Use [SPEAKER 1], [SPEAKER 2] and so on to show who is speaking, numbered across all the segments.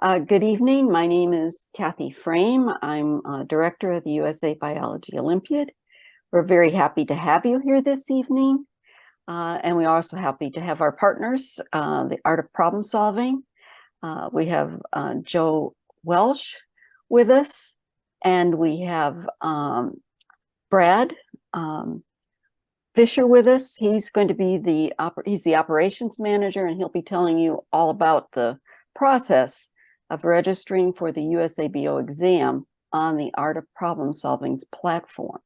[SPEAKER 1] Good evening. My name is Kathy Frame. I'm director of the USA Biology Olympiad. We're very happy to have you here this evening. And we're also happy to have our partners, the Art of Problem Solving. We have Joe Welsh with us, and we have Brad Fisher with us. He's going to be he's the operations manager, and he'll be telling you all about the process of registering for the USABO exam on the Art of Problem Solving's platform.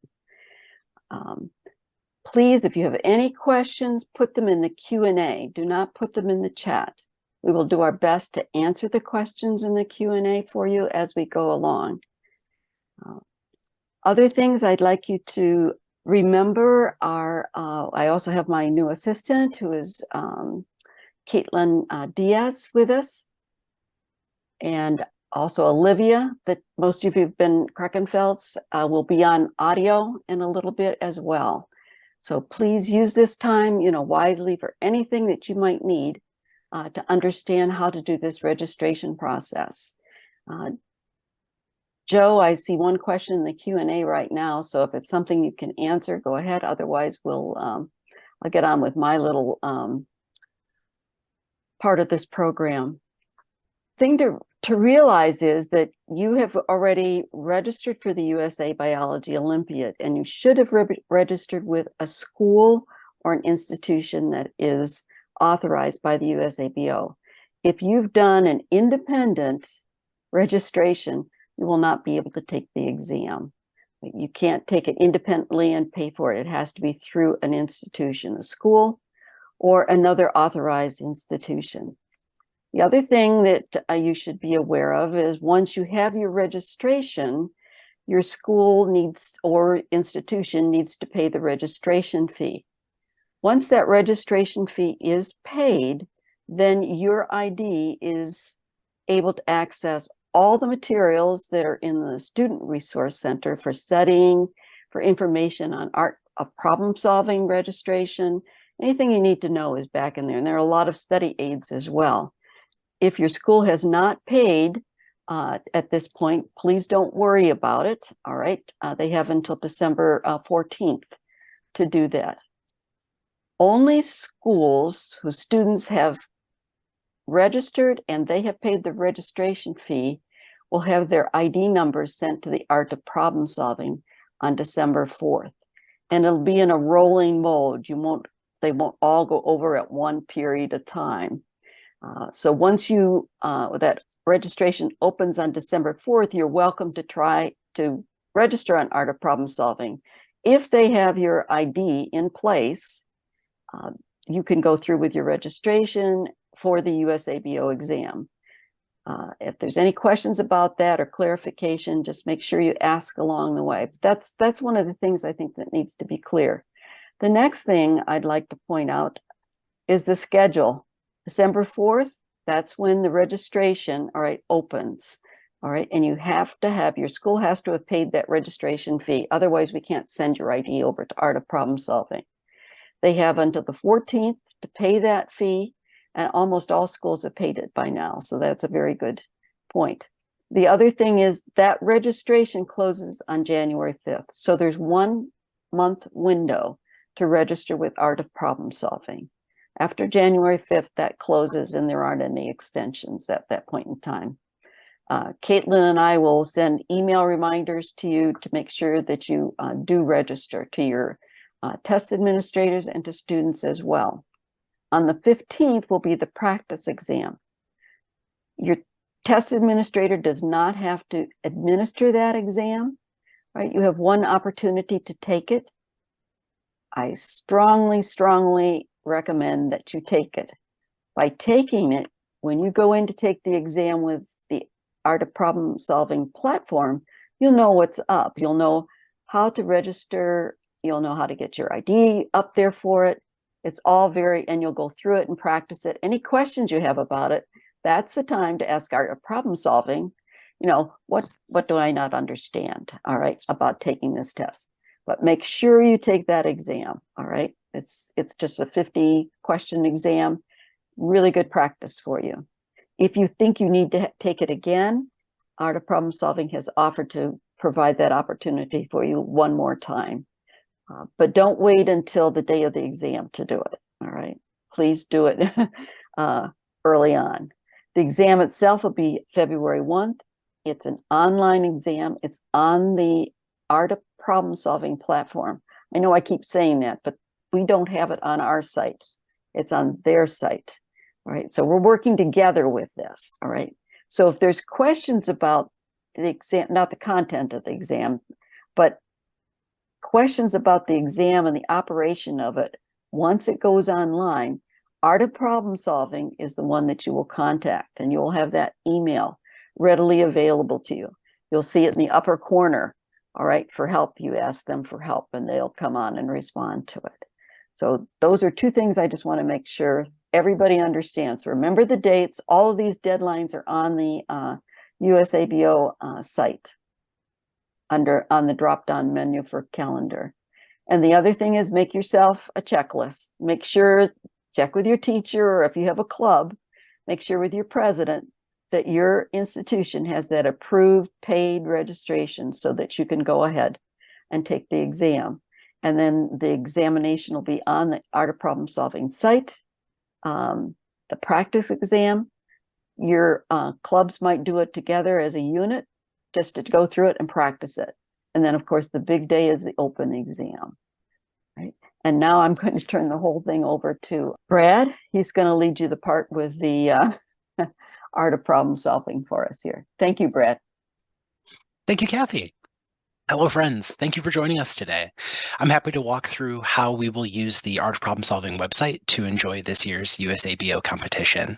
[SPEAKER 1] Please, if you have any questions, put them in the Q&A. Do not put them in the chat. We will do our best to answer the questions in the Q&A for you as we go along. Other things I'd like you to remember are, I also have my new assistant, who is Caitlin Diaz with us. And also Olivia, that most of you have been Kreckenfelds, will be on audio in a little bit as well. So please use this time, wisely for anything that you might need to understand how to do this registration process. Joe, I see one question in the Q&A right now, so if it's something you can answer, go ahead. Otherwise, I'll get on with my little part of this program. Thing to realize is that you have already registered for the USA Biology Olympiad, and you should have registered with a school or an institution that is authorized by the USABO. If you've done an independent registration, you will not be able to take the exam. You can't take it independently and pay for it. It has to be through an institution, a school, or another authorized institution. The other thing that you should be aware of is once you have your registration, your school needs or institution needs to pay the registration fee. Once that registration fee is paid, then your ID is able to access all the materials that are in the Student Resource Center for studying, for information on Art of Problem Solving registration. Anything you need to know is back in there. And there are a lot of study aids as well. If your school has not paid at this point, please don't worry about it. All right. They have until December 14th to do that. Only schools whose students have registered and they have paid the registration fee will have their ID numbers sent to the Art of Problem Solving on December 4th. And it'll be in a rolling mode. They won't all go over at one period of time. So once that registration opens on December 4th, you're welcome to try to register on Art of Problem Solving. If they have your ID in place, you can go through with your registration for the USABO exam. If there's any questions about that or clarification, just make sure you ask along the way. That's one of the things I think that needs to be clear. The next thing I'd like to point out is the schedule. December 4th, that's when the registration, all right, opens. All right, and your school has to have paid that registration fee. Otherwise, we can't send your ID over to Art of Problem Solving. They have until the 14th to pay that fee, and almost all schools have paid it by now. So that's a very good point. The other thing is that registration closes on January 5th. So there's 1 month window to register with Art of Problem Solving. After January 5th, that closes and there aren't any extensions at that point in time. Caitlin and I will send email reminders to you to make sure that you do register, to your test administrators and to students as well. On the 15th will be the practice exam. Your test administrator does not have to administer that exam, right? You have one opportunity to take it. I strongly, strongly recommend that you take it. By taking it, when you go in to take the exam with the Art of Problem Solving platform, you'll know what's up. You'll know how to register. You'll know how to get your ID up there for it. It's all and you'll go through it and practice it. Any questions you have about it, that's the time to ask Art of Problem Solving. What do I not understand, all right, about taking this test? But make sure you take that exam, all right? It's just a 50-question exam, really good practice for you. If you think you need to take it again, Art of Problem Solving has offered to provide that opportunity for you one more time. But don't wait until the day of the exam to do it, all right? Please do it early on. The exam itself will be February 1st. It's an online exam. It's on the Art of Problem Solving platform. I know I keep saying that, but we don't have it on our site. It's on their site. All right, so we're working together with this. All right, so if there's questions about the exam, not the content of the exam, but questions about the exam and the operation of it, once it goes online, Art of Problem Solving is the one that you will contact, and you will have that email readily available to you. You'll see it in the upper corner. All right, for help, you ask them for help, and they'll come on and respond to it. So those are two things I just want to make sure everybody understands. Remember the dates. All of these deadlines are on the USABO site on the drop-down menu for calendar. And the other thing is make yourself a checklist. Make sure, check with your teacher, or if you have a club, make sure with your president that your institution has that approved paid registration so that you can go ahead and take the exam. And then the examination will be on the Art of Problem Solving site. The practice exam, your clubs might do it together as a unit just to go through it and practice it. And then, of course, the big day is the open exam. Right? And now I'm going to turn the whole thing over to Brad. He's going to lead you the part with the Art of Problem Solving for us here. Thank you, Brad.
[SPEAKER 2] Thank you, Kathy. Hello, friends. Thank you for joining us today. I'm happy to walk through how we will use the Art of Problem Solving website to enjoy this year's USABO competition.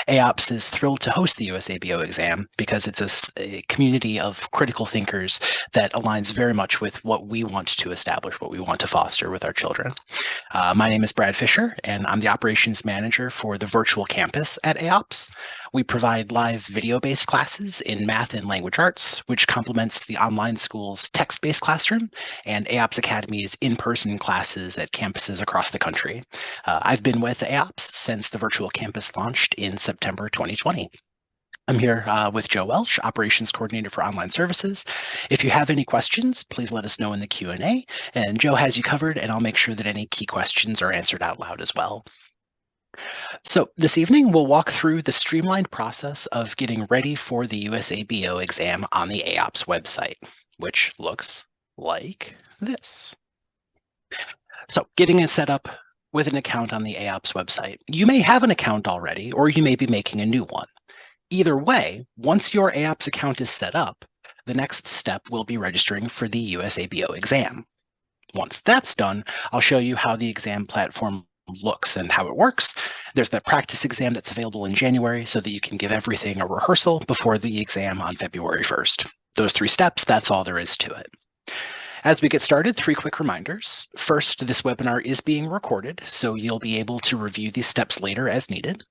[SPEAKER 2] AoPS is thrilled to host the USABO exam because it's a community of critical thinkers that aligns very much with what we want to establish, what we want to foster with our children. My name is Brad Fisher, and I'm the operations manager for the virtual campus at AoPS. We provide live video-based classes in math and language arts, which complements the online school's text-based classroom and AoPS Academy's in-person classes at campuses across the country. I've been with AoPS since the virtual campus launched in September 2020. I'm here with Joe Welch, Operations Coordinator for Online Services. If you have any questions, please let us know in the Q&A, and Joe has you covered, and I'll make sure that any key questions are answered out loud as well. So this evening, we'll walk through the streamlined process of getting ready for the USABO exam on the AoPS website, which looks like this. So getting it set up with an account on the AoPS website. You may have an account already, or you may be making a new one. Either way, once your AoPS account is set up, the next step will be registering for the USABO exam. Once that's done, I'll show you how the exam platform looks and how it works. There's the practice exam that's available in January so that you can give everything a rehearsal before the exam on February 1st. Those 3 steps, that's all there is to it. As we get started, 3 quick reminders. First, this webinar is being recorded, so you'll be able to review these steps later as needed.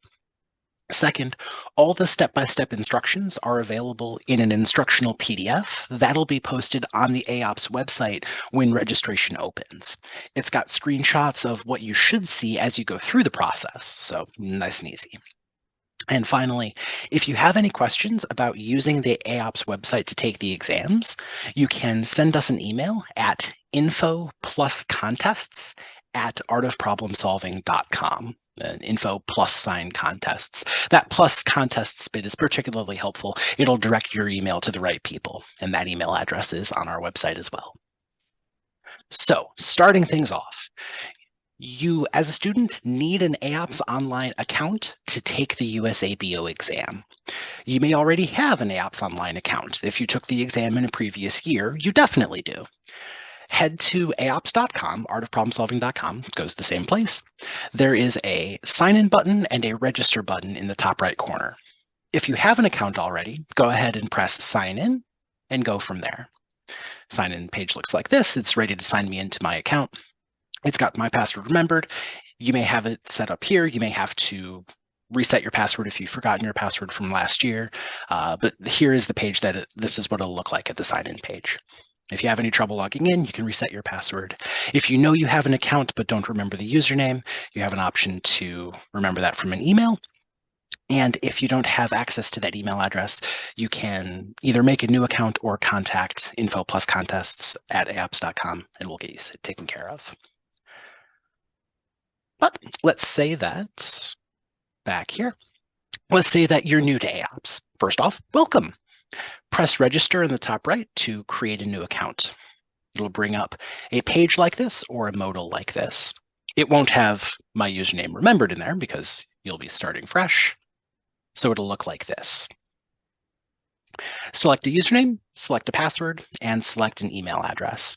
[SPEAKER 2] Second, all the step-by-step instructions are available in an instructional PDF that'll be posted on the AoPS website when registration opens. It's got screenshots of what you should see as you go through the process, so nice and easy. And finally, if you have any questions about using the AoPS website to take the exams, you can send us an email at info+contests@artofproblemsolving.com. Info + contests. That plus contests bit is particularly helpful. It'll direct your email to the right people, and that email address is on our website as well. So, starting things off, you, as a student, need an AoPS online account to take the USABO exam. You may already have an AoPS online account. If you took the exam in a previous year, you definitely do. Head to aops.com, artofproblemsolving.com, goes the same place. There is a sign-in button and a register button in the top right corner. If you have an account already, go ahead and press sign in and go from there. Sign-in page looks like this. It's ready to sign me into my account. It's got my password remembered. You may have it set up here. You may have to reset your password if you've forgotten your password from last year. But here is the page that this is what it'll look like at the sign-in page. If you have any trouble logging in, you can reset your password. If you know you have an account but don't remember the username, you have an option to remember that from an email. And if you don't have access to that email address, you can either make a new account or contact info+contests@aops.com, and we'll get you taken care of. But let's say that, back here, let's say that you're new to AoPS. First off, welcome. Press register in the top right to create a new account. It'll bring up a page like this or a modal like this. It won't have my username remembered in there because you'll be starting fresh. So it'll look like this. Select a username, select a password, and select an email address.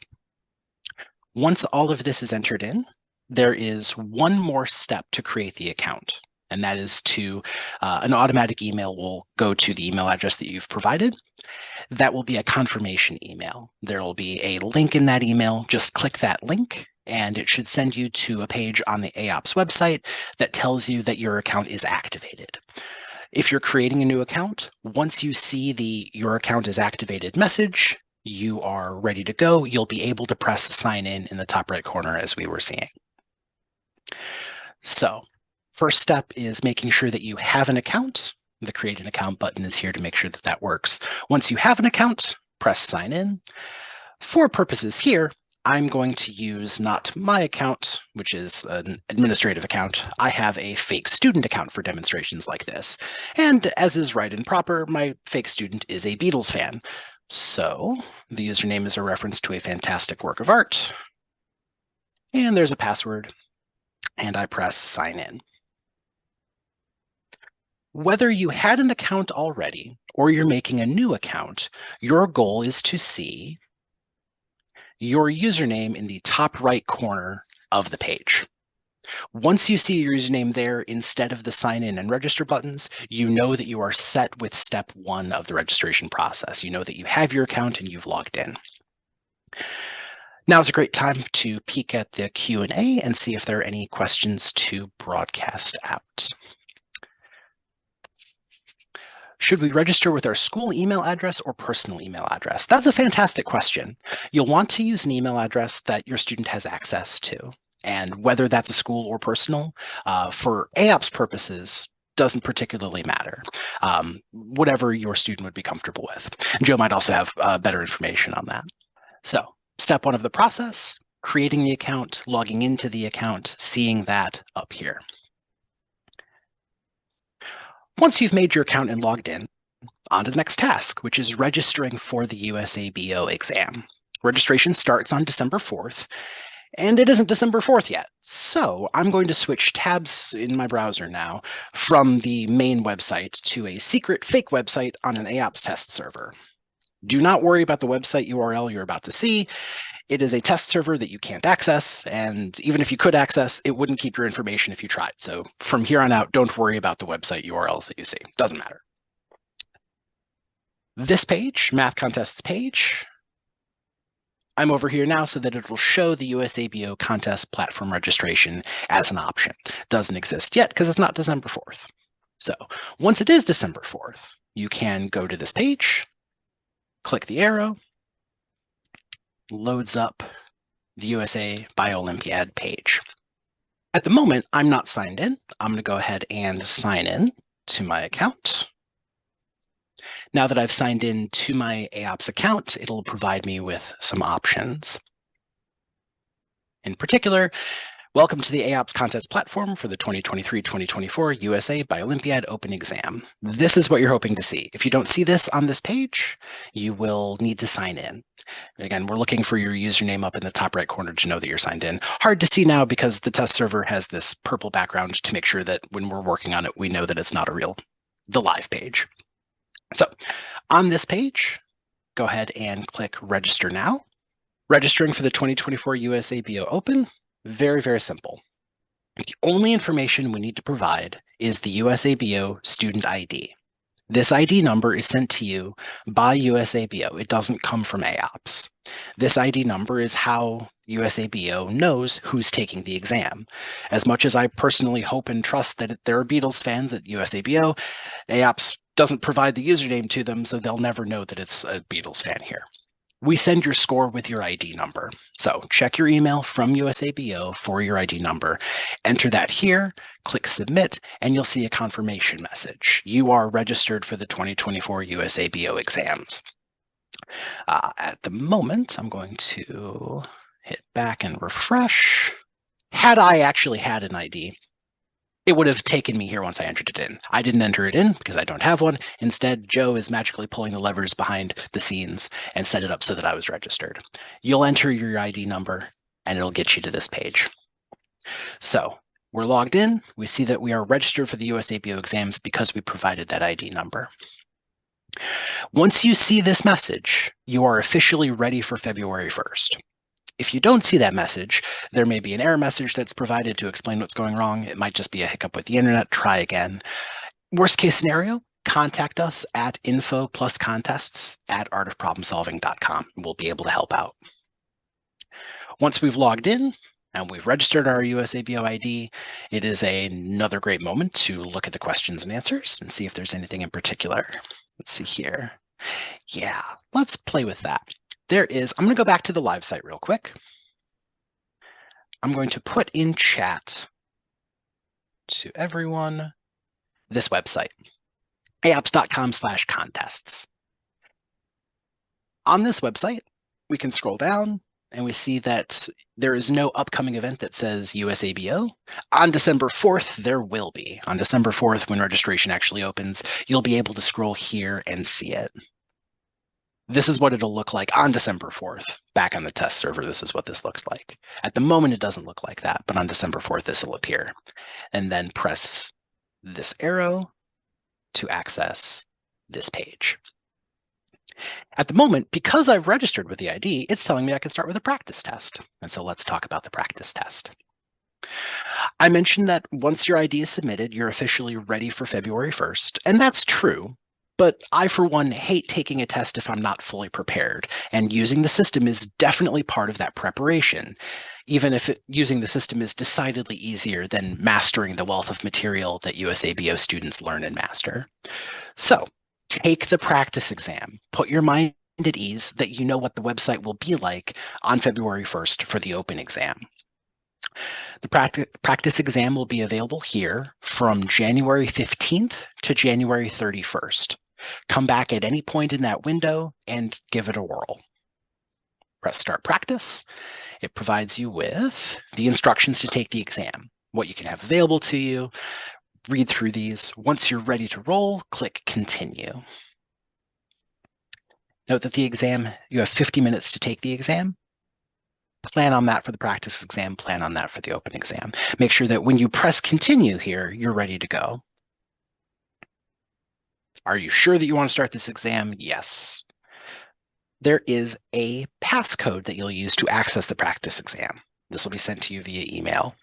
[SPEAKER 2] Once all of this is entered in, there is one more step to create the account, and that is to an automatic email will go to the email address that you've provided. That will be a confirmation email. There will be a link in that email. Just click that link, and it should send you to a page on the AoPS website that tells you that your account is activated. If you're creating a new account, once you see the "your account is activated" message, you are ready to go. You'll be able to press sign in the top right corner as we were seeing. So first step is making sure that you have an account. The create an account button is here to make sure that that works. Once you have an account, press sign in. For purposes here, I'm going to use not my account, which is an administrative account. I have a fake student account for demonstrations like this. And as is right and proper, my fake student is a Beatles fan. So the username is a reference to a fantastic work of art. And there's a password, and I press sign in. Whether you had an account already or you're making a new account, your goal is to see your username in the top right corner of the page. Once you see your username there instead of the sign in and register buttons, you know that you are set with step 1 of the registration process. You know that you have your account and you've logged in. Now is a great time to peek at the Q&A and see if there are any questions to broadcast out. Should we register with our school email address or personal email address? That's a fantastic question. You'll want to use an email address that your student has access to. And whether that's a school or personal, for AoPS purposes, doesn't particularly matter. Whatever your student would be comfortable with. And Joe might also have better information on that. So step 1 of the process, creating the account, logging into the account, seeing that up here. Once you've made your account and logged in, on to the next task, which is registering for the USABO exam. Registration starts on December 4th, and it isn't December 4th yet. So I'm going to switch tabs in my browser now from the main website to a secret fake website on an AoPS test server. Do not worry about the website URL you're about to see. It is a test server that you can't access, and even if you could access, it wouldn't keep your information if you tried. So from here on out, don't worry about the website URLs that you see. Doesn't matter. This page, Math Contests page, I'm over here now so that it will show the USABO contest platform registration as an option. Doesn't exist yet because it's not December 4th. So once it is December 4th, you can go to this page, click the arrow, loads up the USA Bio-Olympiad page. At the moment, I'm not signed in. I'm going to go ahead and sign in to my account. Now that I've signed in to my AoPS account, it'll provide me with some options. In particular, welcome to the AoPS contest platform for the 2023-2024 USA Bio-Olympiad Open Exam. This is what you're hoping to see. If you don't see this on this page, you will need to sign in. Again, we're looking for your username up in the top right corner to know that you're signed in. Hard to see now because the test server has this purple background to make sure that when we're working on it, we know that it's not the live page. So on this page, go ahead and click Register Now. Registering for the 2024 USABO Open, very, very simple. The only information we need to provide is the USABO student ID. This ID number is sent to you by USABO. It doesn't come from AoPS. This ID number is how USABO knows who's taking the exam. As much as I personally hope and trust that there are Beatles fans at USABO, AoPS doesn't provide the username to them, so they'll never know that it's a Beatles fan here. We send your score with your ID number. So check your email from USABO for your ID number. Enter that here, click submit, and you'll see a confirmation message. You are registered for the 2024 USABO exams. At the moment, I'm going to hit back and refresh. Had I actually had an ID, it would have taken me here once I entered it in. I didn't enter it in because I don't have one. Instead, Joe is magically pulling the levers behind the scenes and set it up so that I was registered. You'll enter your ID number and it'll get you to this page. So we're logged in. We see that we are registered for the USABO exams because we provided that ID number. Once you see this message, you are officially ready for February 1st. If you don't see that message, there may be an error message that's provided to explain what's going wrong. It might just be a hiccup with the internet. Try again. Worst case scenario, contact us at info+contests@artofproblemsolving.com. We'll be able to help out. Once we've logged in and we've registered our USABO ID, it is another great moment to look at the questions and answers and see if there's anything in particular. Let's see here. Yeah, let's play with that. I'm going to go back to the live site real quick. I'm going to put in chat to everyone this website, aops.com/contests. On this website, we can scroll down and we see that there is no upcoming event that says USABO. On December 4th, there will be. On December 4th, when registration actually opens, you'll be able to scroll here and see it. This is what it'll look like on December 4th. Back on the test server, this is what this looks like. At the moment, it doesn't look like that, but on December 4th, this will appear. And then press this arrow to access this page. At the moment, because I've registered with the ID, it's telling me I can start with a practice test. And so let's talk about the practice test. I mentioned that once your ID is submitted, you're officially ready for February 1st, and that's true. But I, for one, hate taking a test if I'm not fully prepared, and using the system is definitely part of that preparation, even if using the system is decidedly easier than mastering the wealth of material that USABO students learn and master. So take the practice exam, put your mind at ease that you know what the website will be like on February 1st for the open exam. The practice exam will be available here from January 15th to January 31st. Come back at any point in that window and give it a whirl. Press Start Practice. It provides you with the instructions to take the exam, what you can have available to you. Read through these. Once you're ready to roll, click Continue. Note that you have 50 minutes to take the exam. Plan on that for the practice exam, plan on that for the open exam. Make sure that when you press Continue here, you're ready to go. Are you sure that you want to start this exam? Yes. There is a passcode that you'll use to access the practice exam. This will be sent to you via email.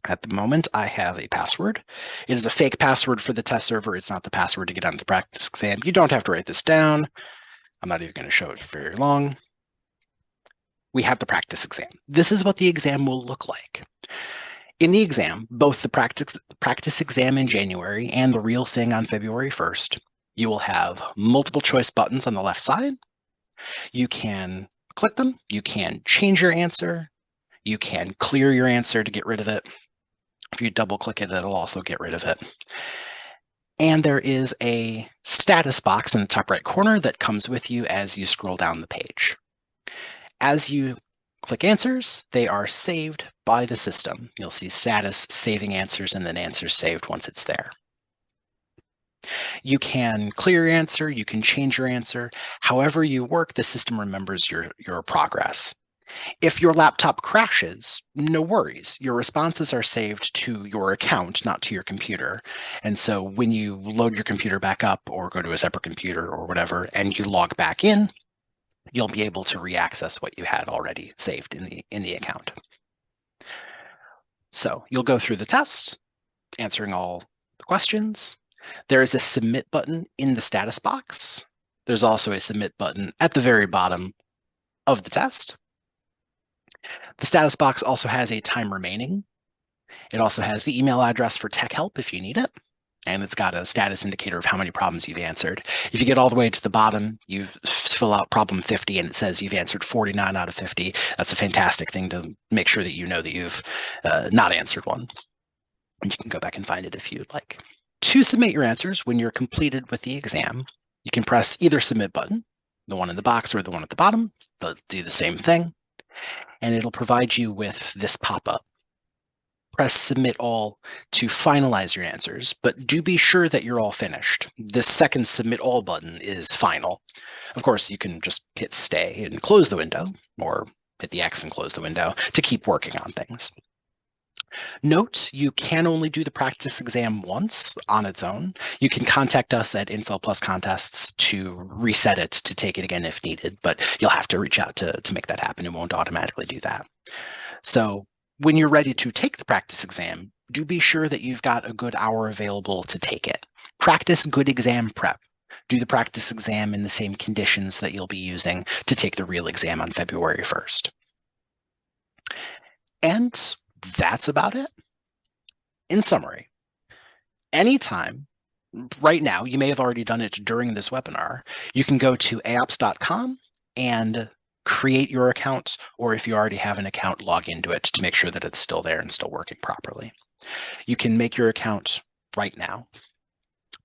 [SPEAKER 2] At the moment, I have a password. It is a fake password for the test server. It's not the password to get onto the practice exam. You don't have to write this down. I'm not even going to show it for very long. We have the practice exam. This is what the exam will look like. In the exam, both the practice exam in January and the real thing on February 1st, you will have multiple choice buttons on the left side. You can click them. You can change your answer. You can clear your answer to get rid of it. If you double click it, it'll also get rid of it. And there is a status box in the top right corner that comes with you as you scroll down the page. As you click answers, they are saved by the system. You'll see status, saving answers, and then answers saved once it's there. You can clear your answer, you can change your answer. However you work, the system remembers your progress. If your laptop crashes, no worries. Your responses are saved to your account, not to your computer. And so when you load your computer back up or go to a separate computer or whatever, and you log back in, you'll be able to reaccess what you had already saved in the account. So you'll go through the test, answering all the questions. There is a submit button in the status box. There's also a submit button at the very bottom of the test. The status box also has a time remaining. It also has the email address for tech help if you need it. and it's got a status indicator of how many problems you've answered. If you get all the way to the bottom, you fill out problem 50 and it says you've answered 49 out of 50. That's a fantastic thing to make sure that you know that you've not answered one. And you can go back and find it if you'd like. To submit your answers when you're completed with the exam, you can press either submit button, the one in the box or the one at the bottom. They'll do the same thing, and it'll provide you with this pop-up. Press submit all to finalize your answers, but do be sure that you're all finished. This second submit all button is final. Of course, you can just hit stay and close the window, or hit the X and close the window to keep working on things. Note, you can only do the practice exam once on its own. You can contact us at Info Plus Contests to reset it to take it again if needed, but you'll have to reach out to make that happen. It won't automatically do that. So when you're ready to take the practice exam, do be sure that you've got a good hour available to take it. Practice good exam prep. Do the practice exam in the same conditions that you'll be using to take the real exam on February 1st. And that's about it. In summary, anytime, right now, you may have already done it during this webinar, you can go to aops.com and create your account, or if you already have an account, log into it to make sure that it's still there and still working properly. You can make your account right now.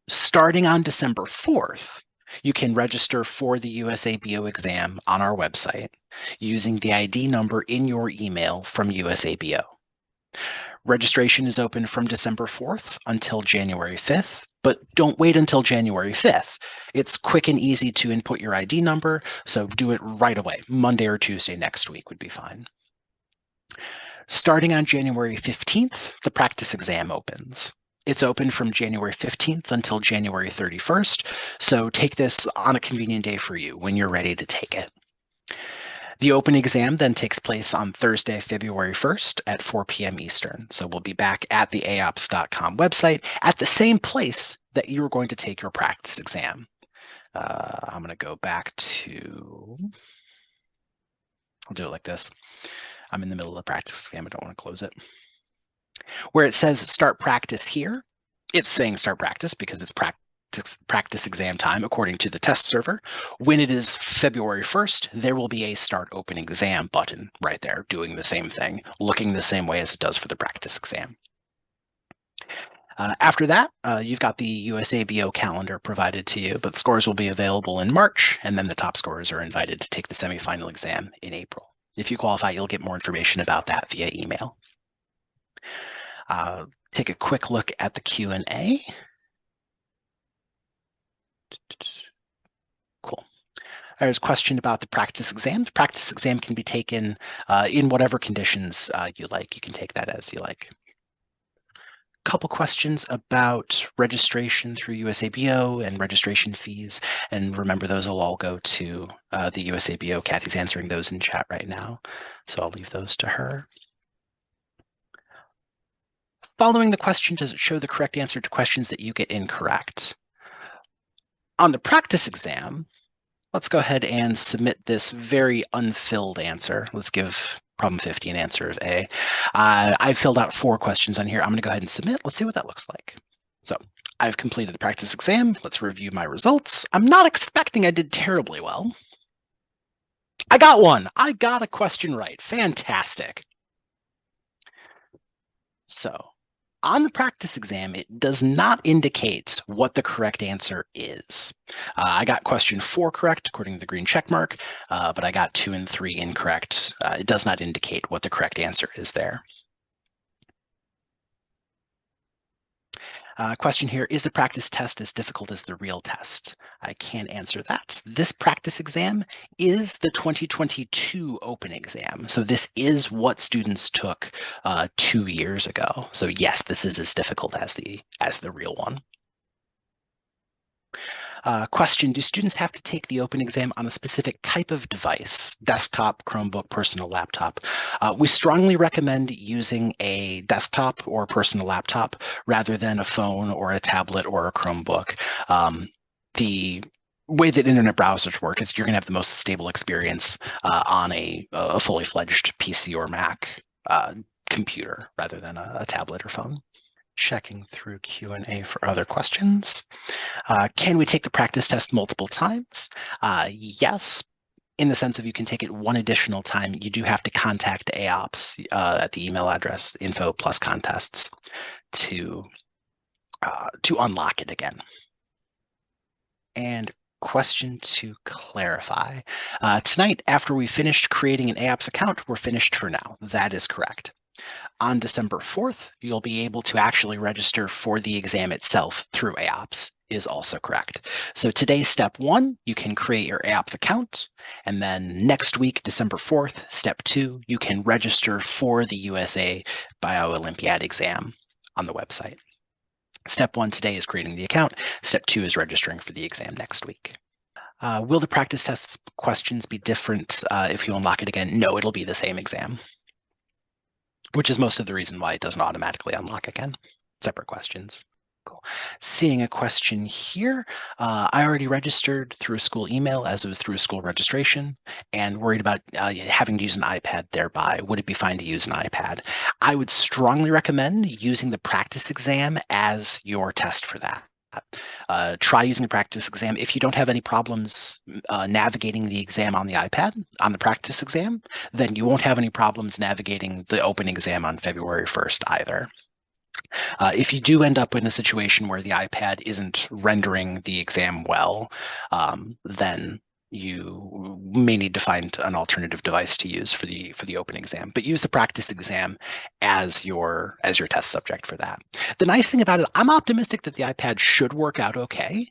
[SPEAKER 2] Starting on December 4th, you can register for the USABO exam on our website using the ID number in your email from USABO. Registration is open from December 4th until January 5th, but don't wait until January 5th. It's quick and easy to input your ID number, so do it right away. Monday or Tuesday next week would be fine. Starting on January 15th, the practice exam opens. It's open from January 15th until January 31st, so take this on a convenient day for you when you're ready to take it. The open exam then takes place on Thursday, February 1st at 4 p.m. Eastern. So we'll be back at the aops.com website at the same place that you were going to take your practice exam. I'm going to go back to, I'll do it like this. I'm in the middle of the practice exam. I don't want to close it. Where it says start practice here, it's saying start practice because it's practice exam time according to the test server. When it is February 1st, there will be a start open exam button right there doing the same thing, looking the same way as it does for the practice exam. After that, you've got the USABO calendar provided to you, but scores will be available in March, and then the top scorers are invited to take the semifinal exam in April. If you qualify, you'll get more information about that via email. Take a quick look at the Q&A. Cool. There's a question about the practice exam. The practice exam can be taken in whatever conditions you like. You can take that as you like. Couple questions about registration through USABO and registration fees. And remember, those will all go to the USABO. Kathy's answering those in chat right now, so I'll leave those to her. Following the question, does it show the correct answer to questions that you get incorrect? On the practice exam, let's go ahead and submit this very unfilled answer. Let's give problem 50 an answer of A. I've filled out 4 questions on here. I'm going to go ahead and submit. Let's see what that looks like. So I've completed the practice exam. Let's review my results. I'm not expecting I did terribly well. I got one. I got a question right. Fantastic. So on the practice exam, it does not indicate what the correct answer is. I got question 4 correct, according to the green check mark, but I got 2 and 3 incorrect. It does not indicate what the correct answer is there. Question here, is the practice test as difficult as the real test? I can't answer that. This practice exam is the 2022 open exam. So this is what students took 2 years ago. So yes, this is as difficult as the real one. Question, do students have to take the open exam on a specific type of device, desktop, Chromebook, personal laptop? We strongly recommend using a desktop or personal laptop rather than a phone or a tablet or a Chromebook. The way that internet browsers work is you're going to have the most stable experience on a fully fledged PC or Mac computer rather than a tablet or phone. Checking through Q&A for other questions. Can we take the practice test multiple times? Yes, in the sense of you can take it one additional time. You do have to contact AoPS at the email address info plus contests to unlock it again. And question to clarify. Tonight, after we finished creating an AoPS account, we're finished for now. That is correct. On December 4th, you'll be able to actually register for the exam itself through AoPS is also correct. So today, step 1, you can create your AoPS account. And then next week, December 4th, step 2, you can register for the USA Bio Olympiad exam on the website. Step 1 today is creating the account. Step 2 is registering for the exam next week. Will the practice test questions be different if you unlock it again? No, it'll be the same exam, which is most of the reason why it doesn't automatically unlock again. Separate questions. Cool. Seeing a question here. I already registered through a school email as it was through a school registration and worried about having to use an iPad thereby. Would it be fine to use an iPad? I would strongly recommend using the practice exam as your test for that. Try using the practice exam. If you don't have any problems navigating the exam on the iPad, on the practice exam, then you won't have any problems navigating the open exam on February 1st either. If you do end up in a situation where the iPad isn't rendering the exam well, then you may need to find an alternative device to use for the open exam, but use the practice exam as your test subject for that. The nice thing about it, I'm optimistic that the iPad should work out okay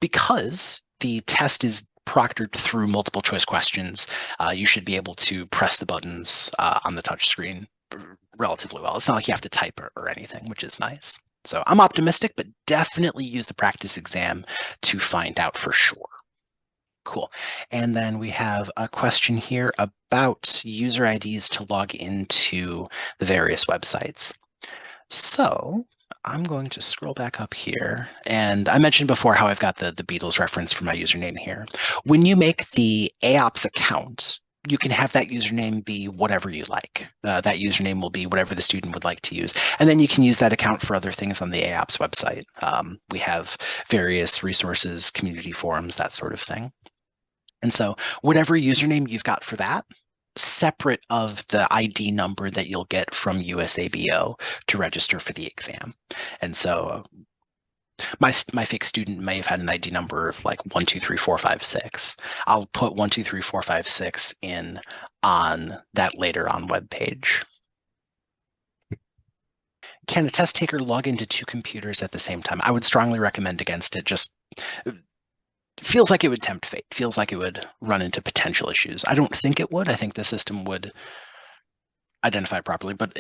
[SPEAKER 2] because the test is proctored through multiple choice questions. You should be able to press the buttons on the touch screen relatively well. It's not like you have to type or anything, which is nice. So I'm optimistic, but definitely use the practice exam to find out for sure. Cool. And then we have a question here about user IDs to log into the various websites. So I'm going to scroll back up here. And I mentioned before how I've got the Beatles reference for my username here. When you make the AoPS account, you can have that username be whatever you like. That username will be whatever the student would like to use. And then you can use that account for other things on the AoPS website. We have various resources, community forums, that sort of thing. And so whatever username you've got for that, separate of the ID number that you'll get from USABO to register for the exam. And so my fake student may have had an ID number of like 123456. I'll put 123456 in on that later on web page. Can a test taker log into 2 computers at the same time? I would strongly recommend against it. Just feels like it would tempt fate. Feels like it would run into potential issues. I don't think it would. I think the system would identify it properly, but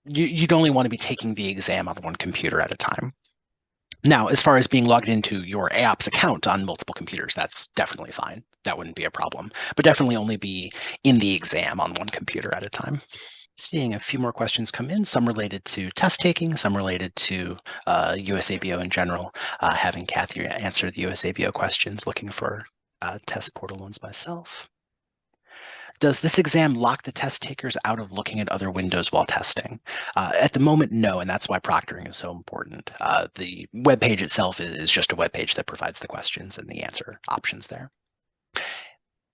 [SPEAKER 2] you'd only want to be taking the exam on one computer at a time. Now, as far as being logged into your AoPS account on multiple computers, that's definitely fine. That wouldn't be a problem, but definitely only be in the exam on one computer at a time. Seeing a few more questions come in, some related to test taking, some related to USABO in general, having Kathy answer the USABO questions, looking for test portal ones myself. Does this exam lock the test takers out of looking at other windows while testing? At the moment, no, and that's why proctoring is so important. The web page itself is just a web page that provides the questions and the answer options there.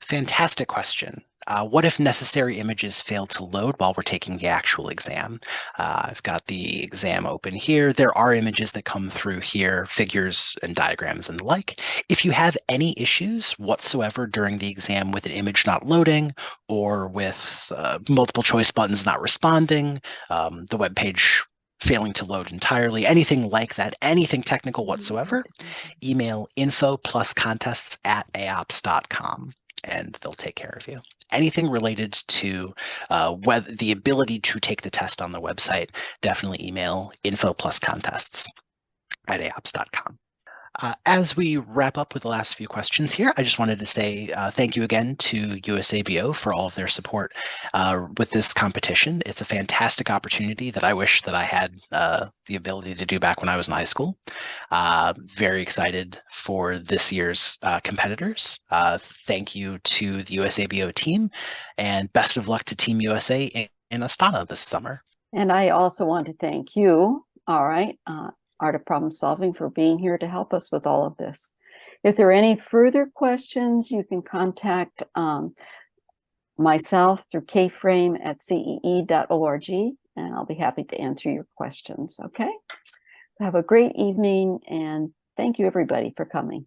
[SPEAKER 2] Fantastic question. What if necessary images fail to load while we're taking the actual exam? I've got the exam open here. There are images that come through here, figures and diagrams and the like. If you have any issues whatsoever during the exam with an image not loading or with multiple choice buttons not responding, the web page failing to load entirely, anything like that, anything technical whatsoever, email info+contests@aops.com. And they'll take care of you. Anything related to whether the ability to take the test on the website, definitely email info+contests@aops.com. As we wrap up with the last few questions here, I just wanted to say thank you again to USABO for all of their support with this competition. It's a fantastic opportunity that I wish that I had the ability to do back when I was in high school. Very excited for this year's competitors. Thank you to the USABO team, and best of luck to Team USA in Astana this summer.
[SPEAKER 1] And I also want to thank you, all right, Art of Problem Solving, for being here to help us with all of this. If there are any further questions, you can contact myself through kframe@cee.org, and I'll be happy to answer your questions, okay? Have a great evening, and thank you, everybody, for coming.